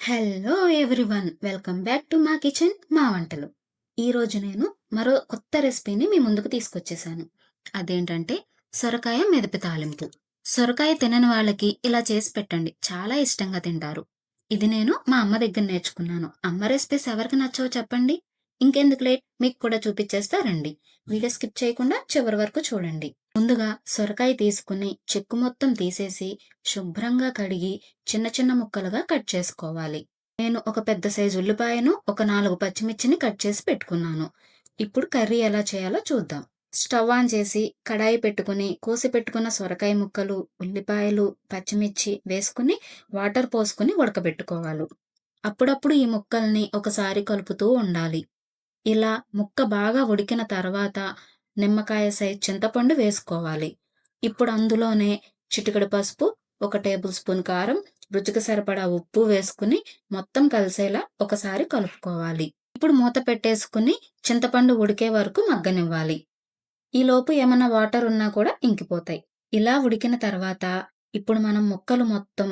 Hello everyone, welcome back to మా kitchen మా వంటలు. ఈరోజు నేను మరో కొత్త రెసిపీని మీ ముందుకు తీసుకొచ్చేసాను. అదేంటంటే సొరకాయ మెదపి తాలింపు. సొరకాయ తినని వాళ్ళకి ఇలా చేసి పెట్టండి, చాలా ఇష్టంగా తింటారు. ఇది నేను మా అమ్మ దగ్గర నేర్చుకున్నాను. అమ్మ రెసిపీస్ ఎవరికి నచ్చవో చెప్పండి. ఇంకెందుకు లేట్, మీకు కూడా చూపించేస్తా రండి. వీడియో స్కిప్ చేయకుండా చివరి వరకు చూడండి. ముందుగా సొరకాయ తీసుకుని చెక్కు మొత్తం తీసేసి శుభ్రంగా కడిగి చిన్న చిన్న ముక్కలుగా కట్ చేసుకోవాలి. నేను ఒక పెద్ద సైజు ఉల్లిపాయను, ఒక 4 పచ్చిమిర్చిని కట్ చేసి పెట్టుకున్నాను. ఇప్పుడు కర్రీ ఎలా చేయాలో చూద్దాం. స్టవ్ ఆన్ చేసి కడాయి పెట్టుకుని కోసి పెట్టుకున్న సొరకాయ ముక్కలు, ఉల్లిపాయలు, పచ్చిమిర్చి వేసుకుని వాటర్ పోసుకుని ఉడకబెట్టుకోవాలి. అప్పుడప్పుడు ఈ ముక్కల్ని ఒకసారి కలుపుతూ ఉండాలి. ఇలా ముక్క బాగా ఉడికిన తర్వాత నిమ్మకాయ సైజ్ చింతపండు వేసుకోవాలి. ఇప్పుడు అందులోనే చిటికెడు పసుపు, ఒక టేబుల్ స్పూన్ కారం, రుచికి సరిపడా ఉప్పు వేసుకుని మొత్తం కలిసేలా ఒకసారి కలుపుకోవాలి. ఇప్పుడు మూత పెట్టేసుకుని చింతపండు ఉడికే వరకు మగ్గనివ్వాలి. ఈలోపు ఏమన్నా వాటర్ ఉన్నా కూడా ఇంకిపోతాయి. ఇలా ఉడికిన తర్వాత ఇప్పుడు మనం ముక్కలు మొత్తం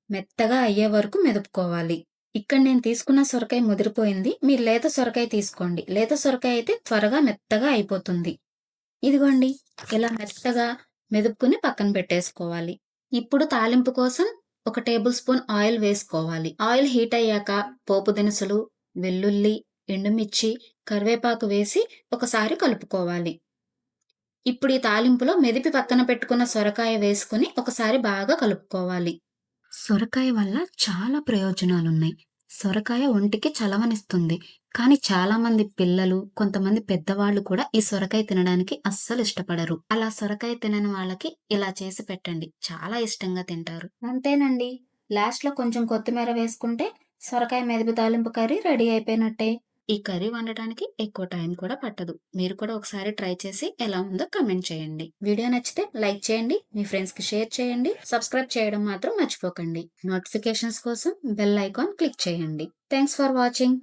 మెత్తగా అయ్యే వరకు మెదుపుకోవాలి. ఇక్కడ నేను తీసుకున్న సొరకాయ ముదిరిపోయింది. మీరు లేత సొరకాయ తీసుకోండి. లేత సొరకాయ అయితే త్వరగా మెత్తగా అయిపోతుంది. ఇదిగోండి, ఇలా మెత్తగా మెదుపుకుని పక్కన పెట్టేసుకోవాలి. ఇప్పుడు తాలింపు కోసం ఒక టేబుల్ స్పూన్ ఆయిల్ వేసుకోవాలి. ఆయిల్ హీట్ అయ్యాక పోపు దినుసులు, వెల్లుల్లి, ఎండుమిర్చి, కరివేపాకు వేసి ఒకసారి కలుపుకోవాలి. ఇప్పుడు ఈ తాలింపులో మెదిపి పక్కన పెట్టుకున్న సొరకాయ వేసుకుని ఒకసారి బాగా కలుపుకోవాలి. సొరకాయ వల్ల చాలా ప్రయోజనాలున్నాయి. సొరకాయ ఒంటికి చలవనిస్తుంది. కానీ చాలా మంది పిల్లలు, కొంతమంది పెద్దవాళ్ళు కూడా ఈ సొరకాయ తినడానికి అస్సలు ఇష్టపడరు. అలా సొరకాయ తినని వాళ్ళకి ఇలా చేసి పెట్టండి, చాలా ఇష్టంగా తింటారు. అంతేనండి, లాస్ట్ లో కొంచెం కొత్తిమీర వేసుకుంటే సొరకాయ మెదిపి తాలింపు కర్రీ రెడీ అయిపోయినట్టే. ఈ కర్రీ వండటానికి ఎక్కువ టైం కూడా పట్టదు. మీరు కూడా ఒకసారి ట్రై చేసి ఎలా ఉందో కమెంట్ చేయండి. వీడియో నచ్చితే లైక్ చేయండి, మీ ఫ్రెండ్స్ కి షేర్ చేయండి, సబ్స్క్రైబ్ చేయడం మాత్రం మర్చిపోకండి. నోటిఫికేషన్స్ కోసం బెల్ ఐకాన్ క్లిక్ చేయండి. Thanks for watching.